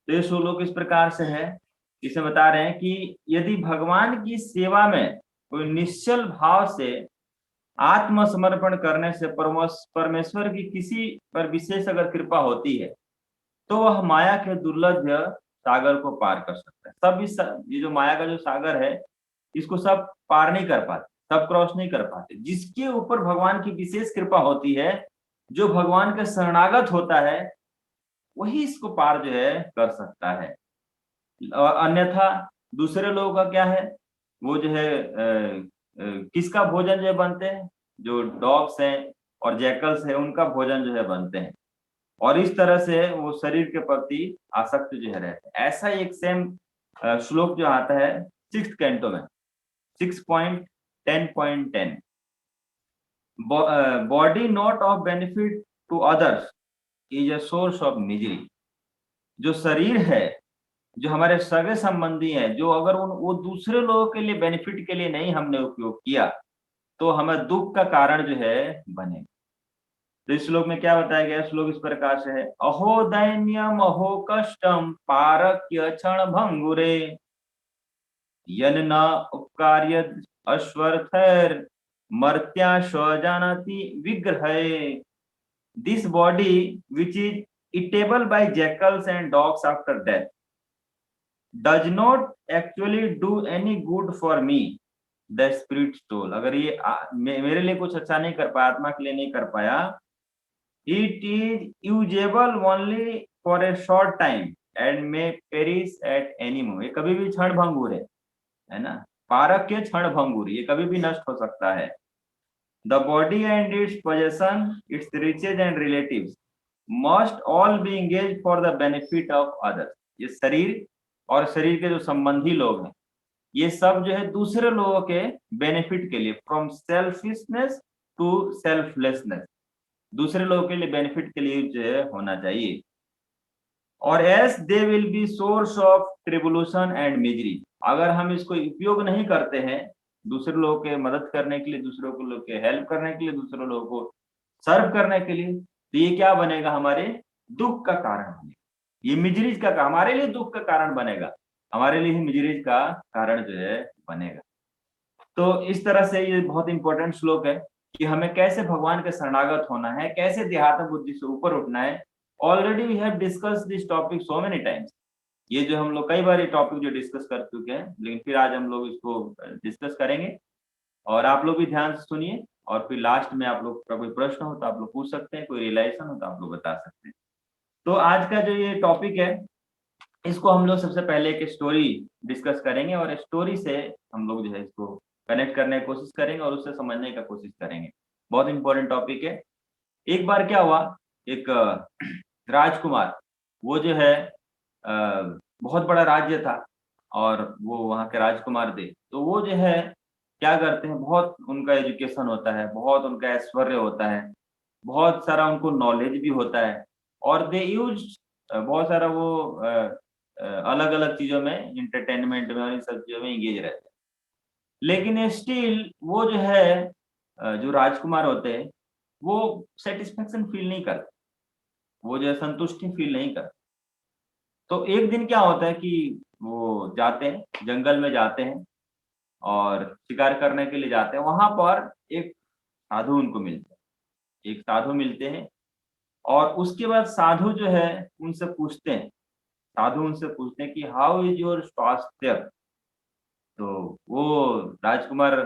तो ये श्लोक इस प्रकार से है, इसे बता रहे हैं कि यदि भगवान की सेवा में कोई निश्चल भाव से आत्मसमर्पण करने से परमेश्वर की किसी पर विशेष अगर कृपा होती है, तो वह माया के दुर्लभ सागर को पार कर सकता है। सब ये जो माया का जो सागर है, इसको सब पार नहीं कर पाते, सब क्रॉस नहीं कर पाते। जिसके ऊपर भगवान की विशेष कृपा होती है, जो भगवान के शरणागत होता है, वही इसको पार जो है कर सकता है। और अन्यथा दूसरे लोगों का क्या है, वो जो है किसका भोजन जो है बनते हैं, जो डॉग्स हैं और जैकल्स है, उनका भोजन जो है बनते हैं, और इस तरह से वो शरीर के प्रति आसक्त जो है रहते हैं। ऐसा एक सेम श्लोक जो आता है 6th कैंटो में 6.10.10, body not of benefit to others is a source of misery. जो शरीर है, जो हमारे सगे संबंधी हैं, जो अगर वो दूसरे लोगों के लिए बेनिफिट के लिए नहीं हमने उपयोग किया, तो हमें दुख का कारण जो है बने। तो इस श्लोक में क्या बताया गया, श्लोक इस प्रकार से है, अहो दैन्यम अहो कष्टम पारक्य क्षण भंगुरे यन न उपकार्य अश्वर्थर मर्त्या स्वजानति विग्रहे। This body which is eatable by jackals and dogs after death does not actually do any good for me the spirit soul। अगर ये मेरे लिए कुछ अच्छा नहीं कर पाया, आत्मा के लिए नहीं कर पाया, it is usable only for a short time and may perish at any moment। ये कभी भी क्षण भंगुर है ना, पारक के क्षण भंगुर, ये कभी भी नष्ट हो सकता है। The body and its possession, its riches and relatives must all be engaged for the benefit of others। ये शरीर और शरीर के जो संबंधी लोग हैं, ये सब जो है दूसरे लोगों के बेनिफिट के लिए, फ्रॉम सेल्फिशनेस टू सेल्फलेसनेस, दूसरे लोगों के लिए बेनिफिट के लिए जो है होना चाहिए। और S they will be source of tribulation and misery. अगर हम इसको उपयोग नहीं करते हैं दूसरे लोगों के मदद करने के लिए, दूसरों को लोग के हेल्प करने के लिए, दूसरे लोगों को सर्व करने के लिए, तो ये क्या बनेगा, हमारे दुख का कारण बनेगा। ये मिजरीज का हमारे लिए दुख का कारण बनेगा, हमारे लिए ही मिजरीज का कारण जो है बनेगा। तो इस तरह से ये बहुत इंपॉर्टेंट श्लोक है कि हमें कैसे भगवान के शरणागत होना है, कैसे देहात्म बुद्धि से ऊपर उठना है। Already we have discuss this topic so many times. ये जो हम लोग कई बार ये टॉपिक जो डिस्कस कर चुके हैं, लेकिन फिर आज हम लोग इसको डिस्कस करेंगे। और आप लोग भी ध्यान से सुनिए, और फिर लास्ट में आप लोग का कोई प्रश्न हो तो आप लोग पूछ सकते हैं, कोई रियलाइजेशन हो तो आप लोग बता सकते हैं। तो आज का जो ये टॉपिक है, इसको हम लोग सबसे पहले एक स्टोरी डिस्कस करेंगे, और स्टोरी से हम लोग जो है इसको कनेक्ट करने की कोशिश करेंगे और उससे समझने का कोशिश करेंगे। बहुत इंपॉर्टेंट टॉपिक है। एक बार क्या हुआ, एक राजकुमार, वो जो है बहुत बड़ा राज्य था, और वो वहाँ के राजकुमार थे। तो वो जो है क्या करते हैं, बहुत उनका एजुकेशन होता है, बहुत उनका ऐश्वर्य होता है, बहुत सारा उनको नॉलेज भी होता है, और दे यूज बहुत सारा वो अलग अलग चीजों में, एंटरटेनमेंट में और इन सब चीजों में एंगेज रहते हैं। लेकिन स्टिल वो जो है जो राजकुमार होते हैं, वो सेटिस्फेक्शन फील नहीं करते, वो जो है संतुष्टि फील नहीं करते। तो एक दिन क्या होता है कि वो जाते हैं, जंगल में जाते हैं और शिकार करने के लिए जाते हैं। वहां पर एक साधु उनको मिलते हैं, एक साधु मिलते हैं, और उसके बाद साधु जो है उनसे पूछते हैं, साधु उनसे पूछते हैं कि हाउ इज योर स्वास्थ्य। तो वो राजकुमार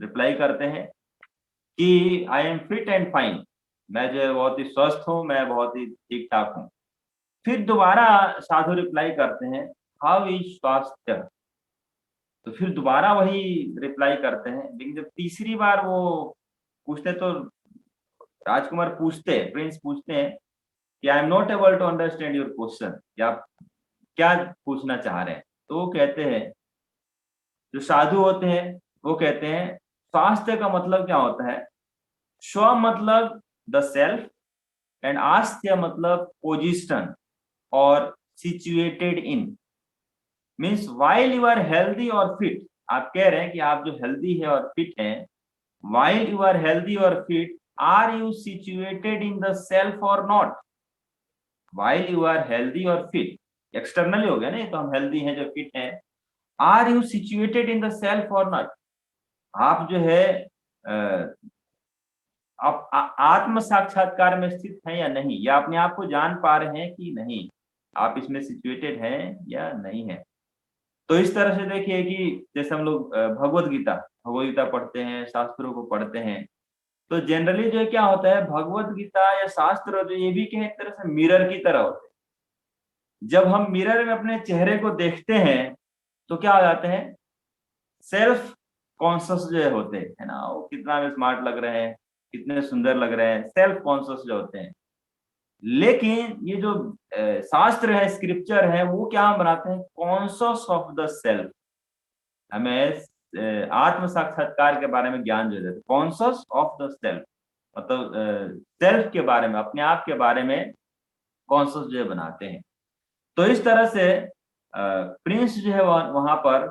रिप्लाई करते हैं कि I am fit and fine, मैं जो है बहुत ही स्वस्थ हूँ, मैं बहुत ही ठीक ठाक हूँ। फिर दोबारा साधु रिप्लाई करते हैं, हाउ इज स्वास्थ्य। तो फिर दोबारा वही रिप्लाई करते हैं। लेकिन जब तीसरी बार वो पूछते, तो राजकुमार पूछते हैं, प्रिंस पूछते हैं कि I am not able to understand your question, या आप क्या पूछना चाह रहे हैं। तो वो कहते हैं, जो साधु होते हैं वो कहते हैं, स्वास्थ्य का मतलब क्या होता है, स्व मतलब द सेल्फ, एंड आस्त्य मतलब पोजिशन और situated in, means while you are healthy और फिट। आप कह रहे हैं कि आप जो हेल्दी है और फिट हैं, वाइल यू आर हेल्दी और fit, are you situated in the self और not. While you are healthy और फिट, एक्सटर्नली हो गया ना, ये तो हम हेल्दी हैं, जो फिट हैं। Are you situated in the self और नॉट? आप जो है आप आत्म साक्षात्कार में स्थित हैं या नहीं, या अपने आप को जान पा रहे हैं कि नहीं, आप इसमें सिचुएटेड हैं या नहीं है। तो इस तरह से देखिए कि जैसे हम लोग भगवत गीता पढ़ते हैं, शास्त्रों को पढ़ते हैं, तो जनरली जो है क्या होता है, भगवत गीता या शास्त्र जो ये भी क्या है, एक तरह से मिरर की तरह होते हैं। जब हम मिरर में अपने चेहरे को देखते हैं तो क्या हो जाते हैं, सेल्फ कॉन्शियस जो होते हैं, है ना, वो कितना स्मार्ट लग रहे हैं, कितने सुंदर लग रहे हैं, सेल्फ कॉन्शियस जो होते हैं। लेकिन ये जो शास्त्र है, स्क्रिप्चर है, वो क्या हम बनाते हैं, कॉन्शियस ऑफ द सेल्फ। हमें आत्म साक्षात्कार के बारे में ज्ञान जो देते हैं, कॉन्शियस ऑफ द सेल्फ, मतलब सेल्फ के बारे में, अपने आप के बारे में कॉन्शियस जो है बनाते हैं। तो इस तरह से प्रिंस जो है वहां पर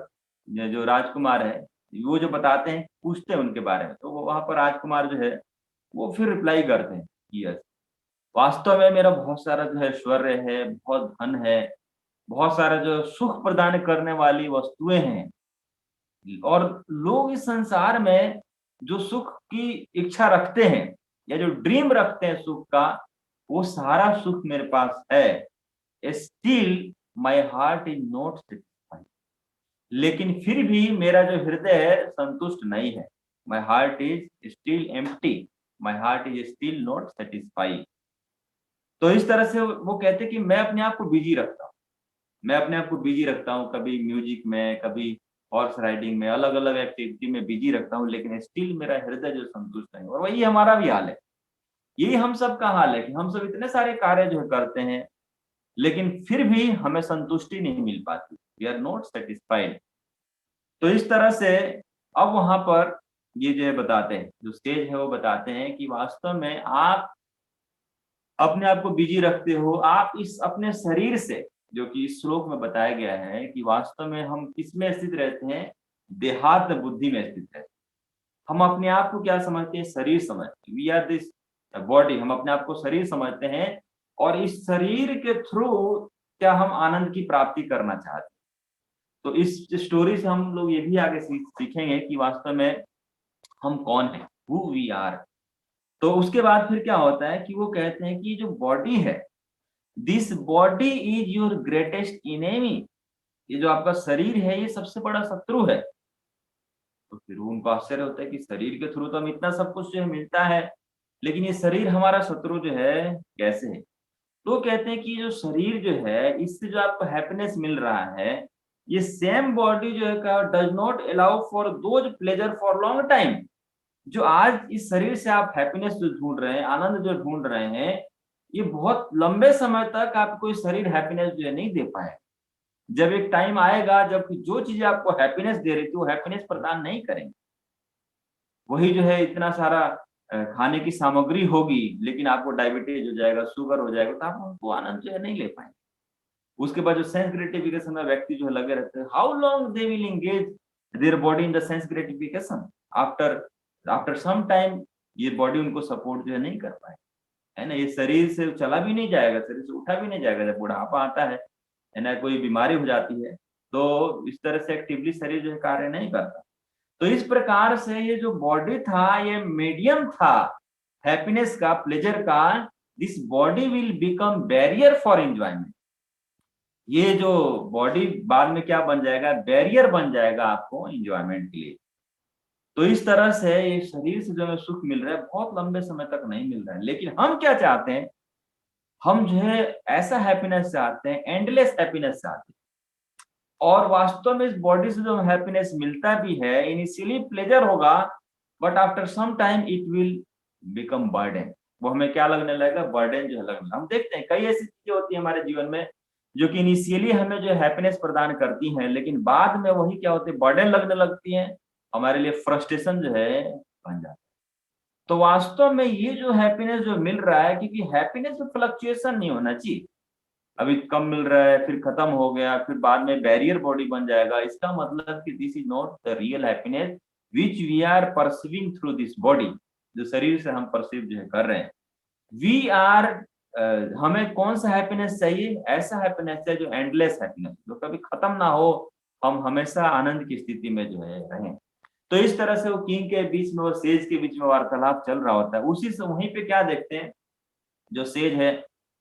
जो राजकुमार है, वो जो बताते हैं, पूछते हैं उनके बारे में, तो वहां पर राजकुमार जो है वो फिर रिप्लाई करते हैं, यस, वास्तव में मेरा बहुत सारा जो है ऐश्वर्य है, बहुत धन है, बहुत सारा जो सुख प्रदान करने वाली वस्तुएं हैं, और लोग इस संसार में जो सुख की इच्छा रखते हैं या जो ड्रीम रखते हैं सुख का, वो सारा सुख मेरे पास है। Still my heart is not satisfied, लेकिन फिर भी मेरा जो हृदय है संतुष्ट नहीं है। My heart is still empty, my heart is still not satisfied. तो इस तरह से वो कहते हैं कि मैं अपने आप को बिजी रखता हूँ, मैं अपने आप को बिजी रखता हूँ, कभी म्यूजिक में, कभी हॉर्स राइडिंग में, अलग अलग एक्टिविटी में बिजी रखता हूँ, लेकिन स्टिल मेरा हृदय जो संतुष्ट नहीं। और वही हमारा भी हाल है, यही हम सब का हाल है कि हम सब इतने सारे कार्य जो है करते हैं, लेकिन फिर भी हमें संतुष्टि नहीं मिल पाती, वी आर नॉट सेटिस्फाइड। तो इस तरह से अब वहां पर ये जो है बताते हैं, जो स्टेज है वो बताते हैं कि वास्तव में आप अपने आप को बिजी रखते हो, आप इस अपने शरीर से, जो कि इस श्लोक में बताया गया है कि वास्तव में हम किस में स्थित रहते हैं, देहात्म बुद्धि में स्थित है। हम अपने आप को क्या समझते हैं, शरीर समझते हैं, वी आर दिस बॉडी, हम अपने आप को शरीर समझते हैं, और इस शरीर के थ्रू क्या हम आनंद की प्राप्ति करना चाहते हैं। तो इस स्टोरी से हम लोग ये भी आगे सीखेंगे कि वास्तव में हम कौन है, हु वी आर। तो उसके बाद फिर क्या होता है कि वो कहते हैं कि जो बॉडी है, this body is your greatest enemy, ये जो आपका शरीर है ये सबसे बड़ा शत्रु है। तो फिर उनको आश्चर्य होता है कि शरीर के थ्रू तो हम इतना सब कुछ जो है मिलता है, लेकिन ये शरीर हमारा शत्रु जो है कैसे है। तो कहते हैं कि जो शरीर जो है, इससे जो आपको हैप्पीनेस मिल रहा है, ये सेम बॉडी जो है does not allow for those pleasure for long time. जो आज इस शरीर से आप हैप्पीनेस जो ढूंढ रहे हैं, आनंद जो ढूंढ रहे हैं, ये बहुत लंबे समय तक आपको इस शरीर हैप्पीनेस जो है नहीं दे पाए। जब एक टाइम आएगा जब जो चीजें आपको हैप्पीनेस दे रही थी वो हैप्पीनेस प्रदान नहीं करेंगे। वही जो है इतना सारा खाने की सामग्री होगी, लेकिन आपको डायबिटीज हो जाएगा, शुगर हो जाएगा, तो आप उनको आनंद जो है नहीं ले पाएंगे। उसके बाद जो सेंस ग्रेटिफिकेशन में व्यक्ति जो है लगे रहते हैं, how long they will engage their body in the sense gratification, after after some time ये बॉडी उनको सपोर्ट जो है नहीं कर पाए, है ना। ये शरीर से चला भी नहीं जाएगा, शरीर से उठा भी नहीं जाएगा, जब बुढ़ापा आता है ना, कोई बीमारी हो जाती है, तो इस तरह से एक्टिवली शरीर जो है कार्य नहीं करता। तो इस प्रकार से ये जो बॉडी था, ये मीडियम था हैप्पीनेस का, प्लेजर का। This body will become barrier for enjoyment, ये जो बॉडी बाद में क्या बन जाएगा, बैरियर बन जाएगा आपको एंजॉयमेंट के लिए। तो इस तरह से ये शरीर से जो हमें सुख मिल रहा है बहुत लंबे समय तक नहीं मिल रहा है, लेकिन हम क्या चाहते हैं, हम जो है ऐसा हैप्पीनेस चाहते हैं, एंडलेस हैप्पीनेस चाहते हैं। और वास्तव में इस बॉडी से जो हैप्पीनेस मिलता भी है, इनिशियली प्लेजर होगा, but after some time it will become burden, वो हमें क्या लगने लगेगा, बर्डन जो है लगने। हम देखते हैं कई ऐसी चीजें होती है हमारे जीवन में जो कि इनिशियली हमें जो हैप्पीनेस प्रदान करती हैं, लेकिन बाद में वही क्या होती है, बर्डन लगने लगती है, हमारे लिए फ्रस्ट्रेशन जो है बन जाता है। तो वास्तव में ये जो हैप्पीनेस जो मिल रहा है, क्योंकि हैप्पीनेस में फ्लक्चुएशन नहीं होना चाहिए, अभी कम मिल रहा है फिर खत्म हो गया, फिर बाद में बैरियर बॉडी बन जाएगा, इसका मतलब कि this is not the real happiness which we are perceiving through this body, जो शरीर से हम परसीव जो है कर रहे हैं। वी आर हमें कौन सा हैप्पीनेस चाहिए? ऐसा हैप्पीनेस चाहिए जो एंडलेस हैप्पीनेस, जो कभी खत्म ना हो, हम हमेशा आनंद की स्थिति में जो है रहें। तो इस तरह से वो किंग के बीच में और सेज के बीच में वार्तालाप चल रहा होता है। उसी से वहीं पे क्या देखते हैं, जो सेज है,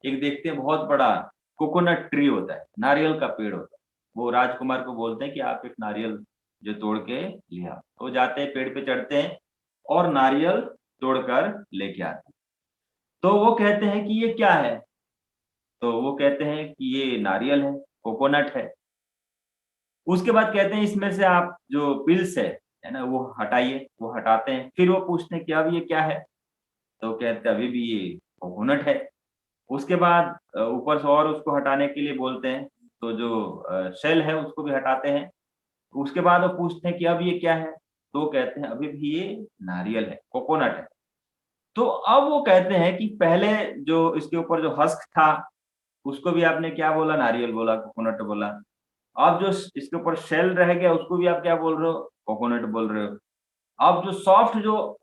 एक देखते हैं बहुत बड़ा कोकोनट ट्री होता है, नारियल का पेड़ होता है। वो राजकुमार को बोलते हैं कि आप एक नारियल जो तोड़ के ले आओ। तो जाते हैं, पेड़ पे चढ़ते हैं और नारियल तोड़कर लेके आते हैं। तो वो कहते हैं कि ये क्या है? तो वो कहते हैं कि ये नारियल है, कोकोनट है। उसके बाद कहते हैं इसमें से आप जो पिल्स है ना, वो हटाइए। वो हटाते हैं, फिर वो पूछते हैं कि अब ये क्या है? तो कहते हैं अभी भी ये कोकोनट है। उसके बाद ऊपर से और उसको हटाने के लिए बोलते हैं, तो जो शेल है उसको भी हटाते हैं। उसके बाद वो पूछते हैं कि अब ये क्या है? तो वो कहते हैं अभी भी ये नारियल है, कोकोनट है। तो अब वो कहते हैं कि पहले जो इसके ऊपर जो हस्क था, उसको भी आपने क्या बोला? नारियल बोला, कोकोनट बोला। अब जो इसके ऊपर शेल रह गया, उसको भी आप क्या बोल रहे हो? कोकोनट बोल रहे हो। अब जो सॉफ्ट जो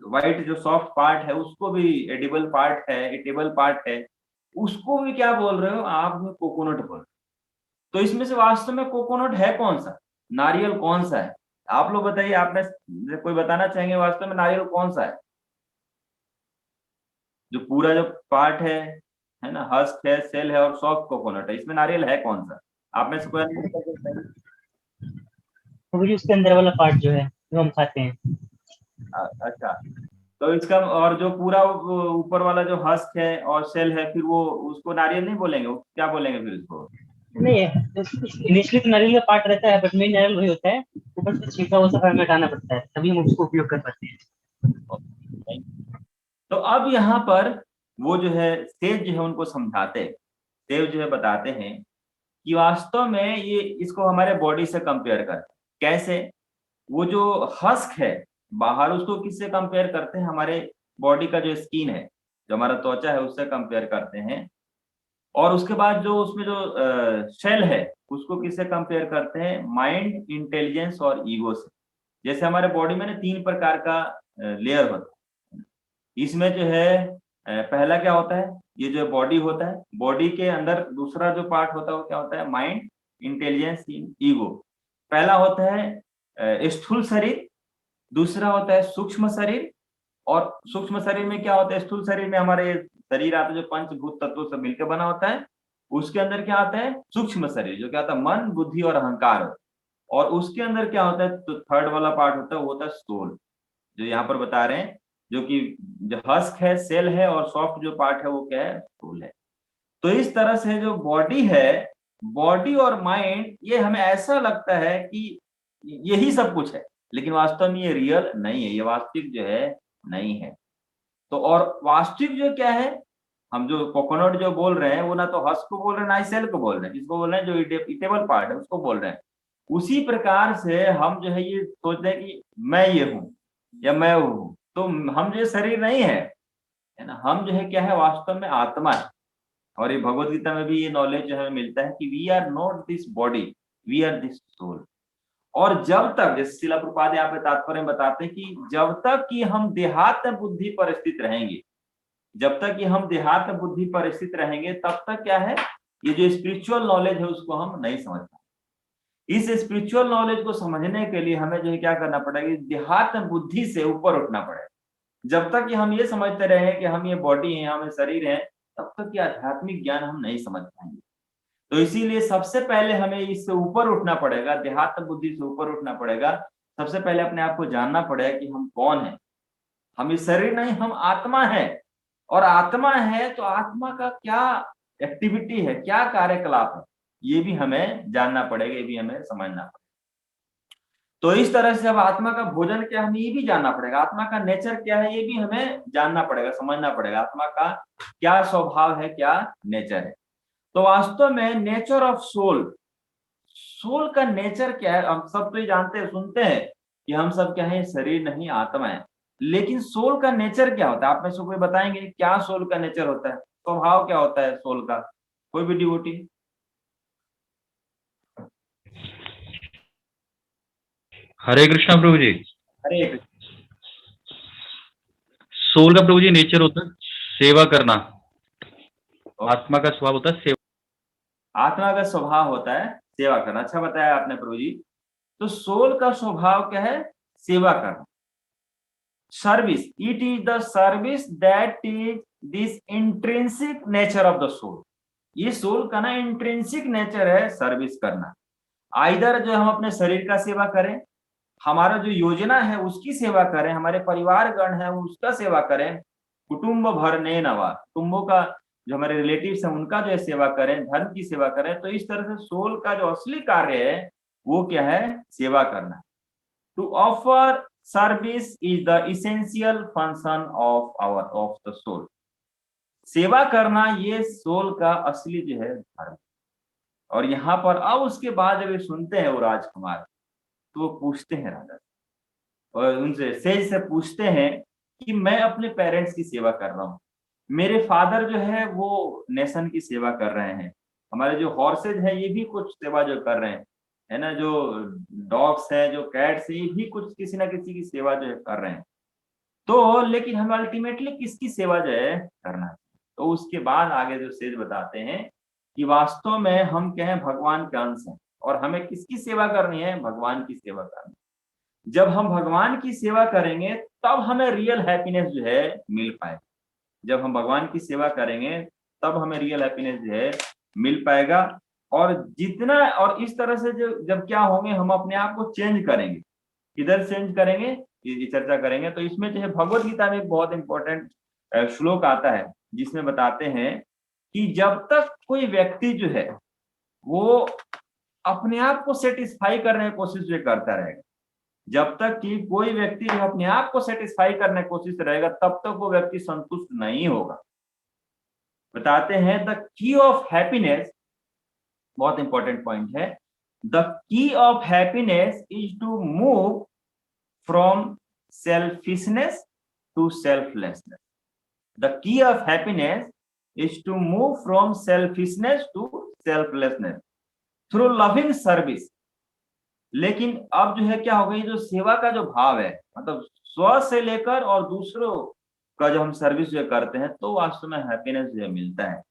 व्हाइट जो सॉफ्ट पार्ट है, उसको भी एडिबल पार्ट है, ईटेबल पार्ट है, उसको भी क्या बोल रहे हो? आप भी कोकोनट बोल रहे हो। तो इसमें से वास्तव में कोकोनट है कौन सा? नारियल कौन सा है? आप लोग बताइए, आप में से कोई बताना चाहेंगे वास्तव में नारियल कौन सा है? जो पूरा जो पार्ट है ना, हस्क है, सेल है और सॉफ्ट कोकोनट है, इसमें नारियल है कौन सा? आप में से कोई आंसर कर सकता है? तो मुझे उसके अंदर वाला पार्ट जो है जो हम खाते हैं। अच्छा, तो इसका और जो पूरा ऊपर वाला जो हस्क है और सेल है, फिर वो उसको नारियल नहीं बोलेंगे, वो क्या बोलेंगे फिर इसको? नहीं, इनिशियली तो नारियल का पार्ट रहता है, बट मेन नारियल वही होता है। ऊपर से छिलका वो सब हमें हटाना पड़ता है, तभी हम उसको उपयोग कर पाते हैं। तो अब यहाँ पर वो जो है सेज जो है उनको समझाते हैं, सेज जो है बताते हैं कि वास्तव में ये इसको हमारे बॉडी से कंपेयर कर। कैसे? वो जो हस्क है बाहर, उसको किससे कंपेयर करते हैं? हमारे बॉडी का जो स्किन है, जो हमारा त्वचा है, उससे कंपेयर करते हैं। और उसके बाद जो उसमें जो शेल है, उसको किससे कंपेयर करते हैं? माइंड, इंटेलिजेंस और ईगो से। जैसे हमारे बॉडी में ना 3 प्रकार का लेयर होता है। इसमें जो है पहला क्या होता है? ये जो बॉडी होता है, बॉडी के अंदर दूसरा जो पार्ट होता है वो क्या होता है? Mind, intelligence, ego. पहला होता है स्थूल शरीर, दूसरा होता है सूक्ष्म शरीर। और सूक्ष्म शरीर में क्या होता है? स्थूल शरीर में हमारे शरीर आता है जो पंचभूत तत्वों से मिलकर बना होता है। उसके अंदर क्या आता है? सूक्ष्म शरीर, जो क्या होता है? मन, बुद्धि और अहंकार। और उसके अंदर क्या होता है? तो थर्ड वाला पार्ट होता है, वो होता है सोल, जो यहाँ पर बता रहे हैं, जो कि जो हस्क है, सेल है और सॉफ्ट जो पार्ट है वो क्या है? सोल है। तो इस तरह से जो बॉडी है, बॉडी और माइंड, ये हमें ऐसा लगता है कि यही सब कुछ है, लेकिन वास्तव में ये रियल नहीं है, ये वास्तविक जो है नहीं है। तो और वास्तविक जो क्या है, हम जो कोकोनट जो बोल रहे हैं, वो ना तो हस्क को बोल रहे हैं, ना ही सेल को बोल रहे हैं, इसको बोल रहे हैं जो ईटेबल पार्ट है उसको बोल रहे हैं। उसी प्रकार से हम जो है ये सोच रहे हैं कि मैं ये हूँ या मैं वो हूँ। तो हम जो शरीर नहीं है ना, हम जो है क्या है? वास्तव में आत्मा है। और ये भगवत गीता में भी ये नॉलेज जो हमें मिलता है कि we are not this body, we are this soul. और जब तक, जैसे शिला प्रभुपाद यहाँ पे तात्पर्य में बताते हैं कि जब तक कि हम देहात्म बुद्धि पर स्थित रहेंगे, जब तक कि हम देहात्म बुद्धि पर स्थित रहेंगे, तब तक क्या है? ये जो स्पिरिचुअल नॉलेज है उसको हम नहीं समझ पाएंगे। इस स्पिरिचुअल नॉलेज को समझने के लिए हमें जो है क्या करना पड़ेगा? देहात्म बुद्धि से ऊपर उठना पड़ेगा। जब तक कि हम ये समझते रहे कि हम ये बॉडी है, हम शरीर है, तब तक ये आध्यात्मिक ज्ञान हम नहीं समझ पाएंगे। तो इसीलिए सबसे पहले हमें इससे ऊपर उठना पड़ेगा, देहात्म बुद्धि से ऊपर उठना पड़ेगा। सबसे पहले अपने आप को जानना पड़ेगा कि हम कौन है। हम इस शरीर नहीं, हम आत्मा है। और आत्मा है तो आत्मा का क्या एक्टिविटी है, क्या कार्यकलाप है, ये भी हमें जानना पड़ेगा, ये भी हमें समझना पड़ेगा। तो इस तरह से अब आत्मा का भोजन क्या, हमें ये भी जानना पड़ेगा। आत्मा का नेचर क्या है, ये भी हमें जानना पड़ेगा, समझना पड़ेगा। आत्मा का क्या स्वभाव है, क्या नेचर है। तो वास्तव में नेचर ऑफ सोल, सोल का नेचर क्या है? हम सब तो ये जानते हैं, सुनते हैं कि हम सब क्या है? शरीर नहीं, आत्मा है। लेकिन सोल का नेचर क्या होता है? आप में से कोई बताएंगे क्या सोल का नेचर होता है? स्वभाव क्या होता है सोल का? कोई भी डिवोटी? हरे कृष्णा प्रभु जी। हरे कृष्ण। सोल का प्रभु जी नेचर होता है सेवा करना। आत्मा का स्वभाव होता है सेवा। आत्मा का स्वभाव होता है सेवा करना। अच्छा बताया आपने प्रभु जी। तो सोल का स्वभाव क्या है? सेवा करना, service. It is the service that is this intrinsic nature of the soul. ये सोल का ना इंट्रिंसिक नेचर है सर्विस करना। आइदर जो हम अपने शरीर का सेवा करें, हमारा जो योजना है उसकी सेवा करें, हमारे परिवार गण है उसका सेवा करें, कुटुंब भरने नवा, कुटुंबों का जो हमारे रिलेटिव्स हैं उनका जो है सेवा करें, धर्म की सेवा करें। तो इस तरह से सोल का जो असली कार्य है वो क्या है? सेवा करना। To offer service is the essential function of the soul. सेवा करना ये सोल का असली जो है धर्म। और यहाँ पर अब उसके बाद जब ये सुनते हैं वो राजकुमार, तो वो पूछते हैं राजा और उनसे सेज से पूछते हैं कि मैं अपने पेरेंट्स की सेवा कर रहा हूँ, मेरे फादर जो है वो नेशन की सेवा कर रहे हैं, हमारे जो हॉर्सेज है ये भी कुछ सेवा जो कर रहे हैं, है ना, जो डॉग्स है, जो कैट्स है, ये भी कुछ किसी ना किसी की सेवा जो है कर रहे हैं। तो लेकिन हमें अल्टीमेटली किसकी सेवा जो है करना है? तो उसके बाद आगे जो सेज बताते हैं कि वास्तव में हम क्या है? भगवान के अंश हैं और हमें किसकी सेवा करनी है? भगवान की सेवा करनी। जब हम भगवान की सेवा करेंगे तब हमें रियल हैप्पीनेस जो है मिल पाएगा। जब हम भगवान की सेवा करेंगे तब हमें रियल हैप्पीनेस जो है मिल पाएगा। और जितना और इस तरह से जब क्या होंगे, हम अपने आप को चेंज करेंगे। किधर चेंज करेंगे ये चर्चा करेंगे। तो इसमें जो है भगवत गीता में एक बहुत इंपॉर्टेंट श्लोक आता है जिसमें बताते हैं कि जब तक कोई व्यक्ति जो है वो अपने आप को सेटिस्फाई करने की कोशिश जो करता रहेगा, जब तक कि कोई व्यक्ति जो अपने आप को सेटिस्फाई करने की कोशिश रहेगा तब तक वो व्यक्ति संतुष्ट नहीं होगा। बताते हैं द की ऑफ हैप्पीनेस, बहुत इंपॉर्टेंट पॉइंट है, the key of happiness is to move from selfishness to selflessness. The key of happiness is to move from selfishness to selflessness through loving service. लेकिन अब जो है क्या हो गई, जो सेवा का जो भाव है, मतलब स्व से लेकर और दूसरों का जो हम सर्विस जो करते हैं, तो वास्तव में हैप्पीनेस जो मिलता है।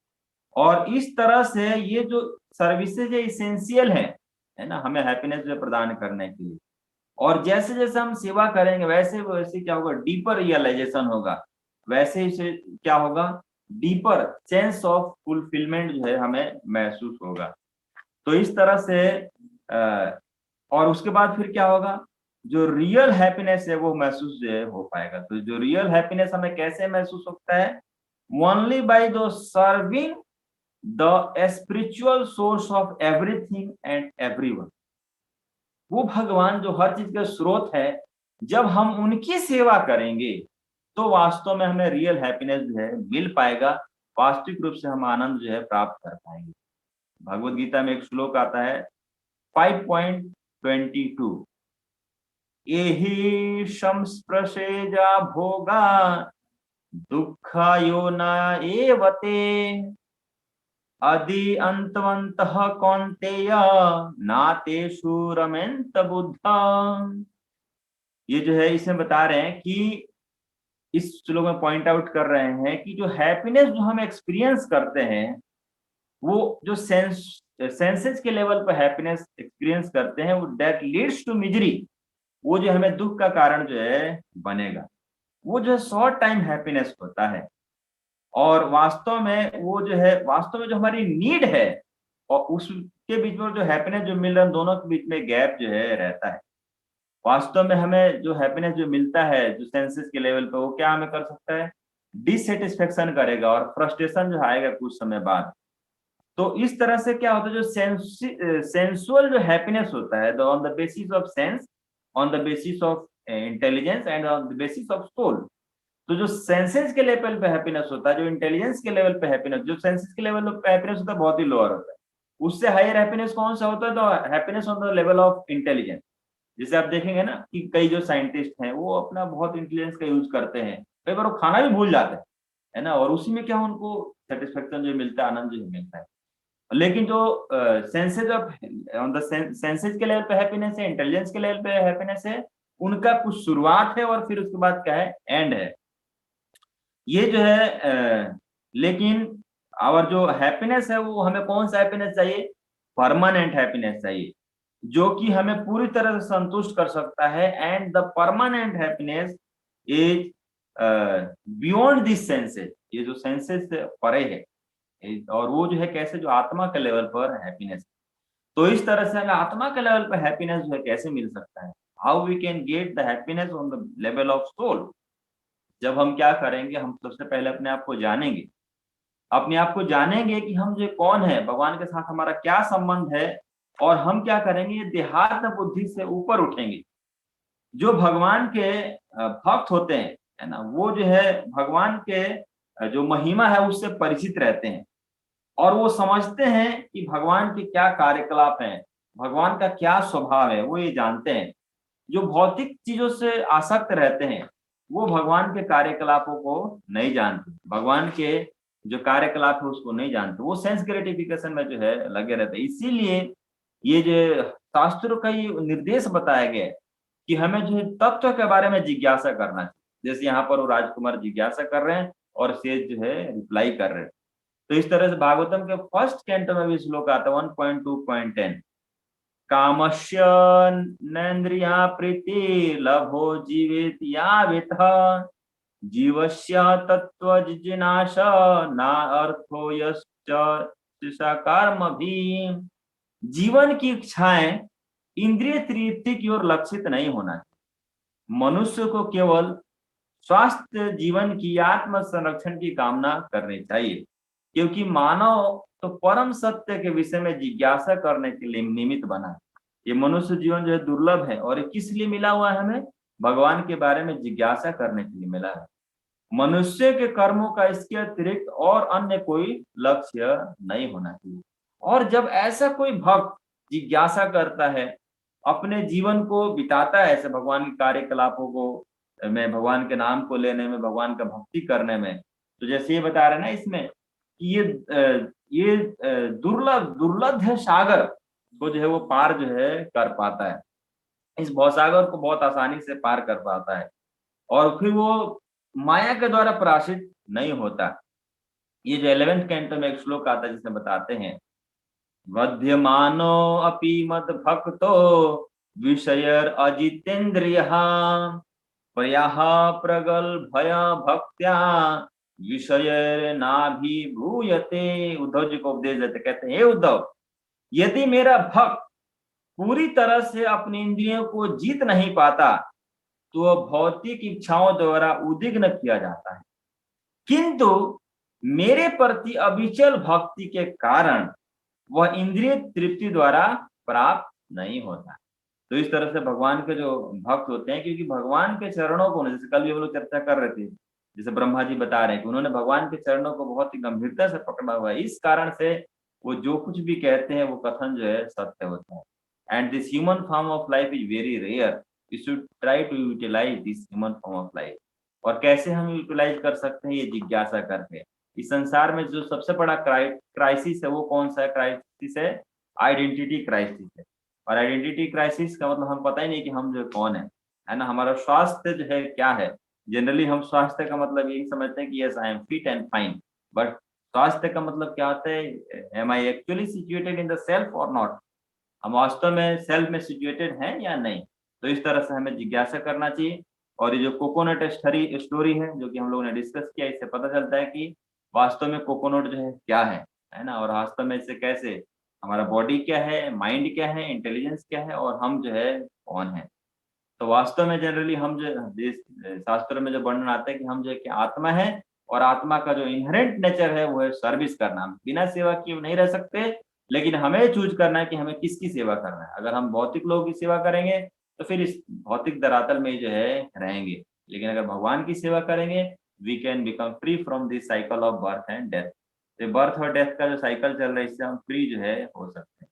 और इस तरह से ये जो सर्विसेज है इसेंशियल है ना, हमें हैप्पीनेस जो प्रदान करने के लिए। और जैसे जैसे हम सेवा करेंगे वैसे वैसे क्या होगा? डीपर रियलाइजेशन होगा। वैसे ही से क्या होगा? डीपर सेंस ऑफ फुलफिलमेंट जो है हमें महसूस होगा। तो इस तरह से और उसके बाद फिर क्या होगा? जो रियल हैप्पीनेस है वो महसूस जो है हो पाएगा। तो जो रियल हैप्पीनेस हमें कैसे महसूस होता है? Only by the serving the spiritual source of everything and everyone. वो भगवान जो हर चीज का स्रोत है, जब हम उनकी सेवा करेंगे तो वास्तव में हमें रियल हैप्पीनेस जो है मिल पाएगा। वास्तविक रूप से हम आनंद जो है प्राप्त कर पाएंगे। भगवत गीता में एक श्लोक आता है 5.22, एहि संस्पृशेजा भोगा दुःखायो न एवते अदि अंतवन्तः कौन्तेय नातेषु रमेन्त बुद्धा। ये जो है इसमें बता रहे हैं कि इस श्लोक में पॉइंट आउट कर रहे हैं कि जो हैप्पीनेस जो हम एक्सपीरियंस करते हैं, वो जो सेंसेस के लेवल पर हैप्पीनेस एक्सपीरियंस करते हैं, वो दैट लीड्स टू मिजरी, वो जो हमें दुख का कारण जो है बनेगा। वो जो है शॉर्ट टाइम हैप्पीनेस होता है। और वास्तव में वो जो है वास्तव में जो हमारी नीड है और उसके बीच में जो हैप्पीनेस जो मिल रहा है, दोनों के बीच में गैप जो है रहता है। वास्तव में हमें जो हैप्पीनेस जो मिलता है जो सेंसेस के लेवल पे, वो क्या हमें कर सकता है? डिससेटिस्फेक्शन करेगा और फ्रस्ट्रेशन जो आएगा कुछ समय बाद। तो इस तरह से क्या होता है, जो सेंसुअल जो हैप्पीनेस होता है, on the basis of sense, on the basis of intelligence and on the basis of soul. तो जो सेंसेस के लेवल पे हैप्पीनेस होता है, जो इंटेलिजेंस के लेवल पे हैप्पीनेस, जो सेंसेस के लेवल पे हैप्पीनेस होता है बहुत ही लोअर होता है। उससे हायर हैप्पीनेस कौन सा होता है? तो happiness on the level of intelligence. जैसे आप देखेंगे ना कि कई जो साइंटिस्ट हैं वो अपना बहुत इंटेलिजेंस का यूज करते हैं, कई बार वो खाना भी भूल जाते हैं, है ना, और उसी में क्या उनको सेटिस्फेक्शन जो मिलता है, आनंद जो मिलता है। लेकिन जो senses of on the senses के लेवल पे हैप्पीनेस है, इंटेलिजेंस के लेवल पे हैप्पीनेस है, उनका कुछ शुरुआत है और फिर उसके बाद क्या है? एंड है। ये जो है लेकिन और जो हैप्पीनेस है वो हमें कौन सा हैप्पीनेस चाहिए? परमानेंट हैप्पीनेस चाहिए, जो कि हमें पूरी तरह से संतुष्ट कर सकता है। And the permanent happiness is beyond this senses, ये जो सेंसेस से परे है, और वो जो है कैसे, जो आत्मा के लेवल पर हैप्पीनेस। तो इस तरह से हमें आत्मा के लेवल पर हैप्पीनेस जो है कैसे मिल सकता है? How we can get the happiness on the level of soul? जब हम क्या करेंगे, हम सबसे पहले अपने आप को जानेंगे, अपने आप को जानेंगे कि हम जो कौन है, भगवान के साथ हमारा क्या संबंध है, और हम क्या करेंगे, ये देहात्म बुद्धि से ऊपर उठेंगे। जो भगवान के भक्त होते हैं, है ना, वो जो है भगवान के जो महिमा है उससे परिचित रहते हैं, और वो समझते हैं कि भगवान के क्या कार्यकलाप हैं, भगवान का क्या स्वभाव है, वो ये जानते हैं। जो भौतिक चीजों से आसक्त रहते हैं वो भगवान के कार्यकलापों को नहीं जानते, भगवान के जो कार्यकलाप है उसको नहीं जानते, वो सेंस ग्रेटिफिकेशन में जो है लगे रहते हैं। इसीलिए ये जो शास्त्रों का ये निर्देश बताया गया है कि हमें जो है तत्व के बारे में जिज्ञासा करना चाहिए। जैसे यहाँ पर वो राजकुमार जिज्ञासा कर रहे हैं और शेष जो है रिप्लाई कर रहे हैं। तो इस तरह से भागवतम के फर्स्ट कैंटो में भी श्लोक आता है 1.2.10, कामस्य नेन्द्रिया प्रीति लभो जीवित यावित जीवस्य तत्व जिज्ञास ना अर्थो यस्य कर्म भी। जीवन की इच्छाएं इंद्रिय तृप्ति की ओर लक्षित नहीं होना चाहिए। मनुष्य को केवल स्वास्थ्य जीवन की आत्म संरक्षण की कामना करनी चाहिए, क्योंकि मानव तो परम सत्य के विषय में जिज्ञासा करने के लिए निमित्त बना है। ये मनुष्य जीवन जो है दुर्लभ है, और ये किस लिए मिला हुआ है? हमें भगवान के बारे में जिज्ञासा करने के लिए मिला है। मनुष्य के कर्मों का इसके अतिरिक्त और अन्य कोई लक्ष्य नहीं होना चाहिए। और जब ऐसा कोई भक्त जिज्ञासा करता है, अपने जीवन को बिताता है ऐसे भगवान के कार्यकलापों को में, भगवान के नाम को लेने में, भगवान का भक्ति करने में, तो जैसे ये बता रहे हैं ना इसमें कि ये दुर्लभ सागर को जो है वो पार जो है कर पाता है, इस भवसागर को बहुत आसानी से पार कर पाता है, और फिर वो माया के द्वारा पराजित नहीं होता। ये जो 11वें कैंटो में एक श्लोक आता है जिसमें बताते हैं, वध्यमानो अपि मद भक्तो विषयर अजितेन्द्रियः प्रयाह प्रगल्भय भक्त्या विषय नाभिभूयते। उद्धव जी को उपदेश देते, कहते हैं, हे उद्धव, यदि मेरा भक्त पूरी तरह से अपनी इंद्रियों को जीत नहीं पाता तो वह भौतिक इच्छाओं द्वारा उद्विग्न किया जाता है, किंतु मेरे प्रति अविचल भक्ति के कारण वह इंद्रिय तृप्ति द्वारा प्राप्त नहीं होता। तो इस तरह से भगवान के जो भक्त होते हैं, क्योंकि भगवान के चरणों को, जैसे कल भी हम लोग चर्चा कर रहे थे, जैसे ब्रह्मा जी बता रहे हैं कि उन्होंने भगवान के चरणों को बहुत ही गंभीरता से पकड़ा हुआ है, इस कारण से वो जो कुछ भी कहते हैं वो कथन जो है सत्य होता है। And this human form of life is very rare, we should try to utilize this human form of life. और कैसे हम यूटिलाइज कर सकते हैं? ये जिज्ञासा करके। इस संसार में जो सबसे बड़ा क्राइसिस है वो कौन सा क्राइसिस है? आइडेंटिटी क्राइसिस है। और आइडेंटिटी क्राइसिस का मतलब हम पता ही नहीं कि हम जो कौन है ना, हमारा स्वास्थ्य जो है क्या है। जनरली हम स्वास्थ्य का मतलब यही समझते हैं कि yes I am fit and fine, but स्वास्थ्य का मतलब क्या होता है? Am I actually situated in the self और नॉट? हम वास्तव में सेल्फ में सिचुएटेड हैं या नहीं? तो इस तरह से हमें जिज्ञासा करना चाहिए। और ये जो कोकोनट स्टोरी है जो कि हम लोगों ने डिस्कस किया, इससे पता चलता है कि वास्तव में कोकोनट जो है क्या है ना, और वास्तव में इससे कैसे हमारा बॉडी क्या है, माइंड क्या है, इंटेलिजेंस क्या है, और हम जो है कौन है। तो वास्तव में जनरली हम जो शास्त्रों में जो वर्णन आता है कि हम जो है कि आत्मा है, और आत्मा का जो इनहेरेंट नेचर है वो है सर्विस करना। बिना सेवा किए नहीं रह सकते, लेकिन हमें चूज करना है कि हमें किसकी सेवा करना है। अगर हम भौतिक लोगों की सेवा करेंगे तो फिर इस भौतिक धरातल में जो है रहेंगे, लेकिन अगर भगवान की सेवा करेंगे we can become free from this cycle of birth and death. तो बर्थ और डेथ का जो साइकिल चल रहा है इससे हम फ्री जो है हो सकते हैं।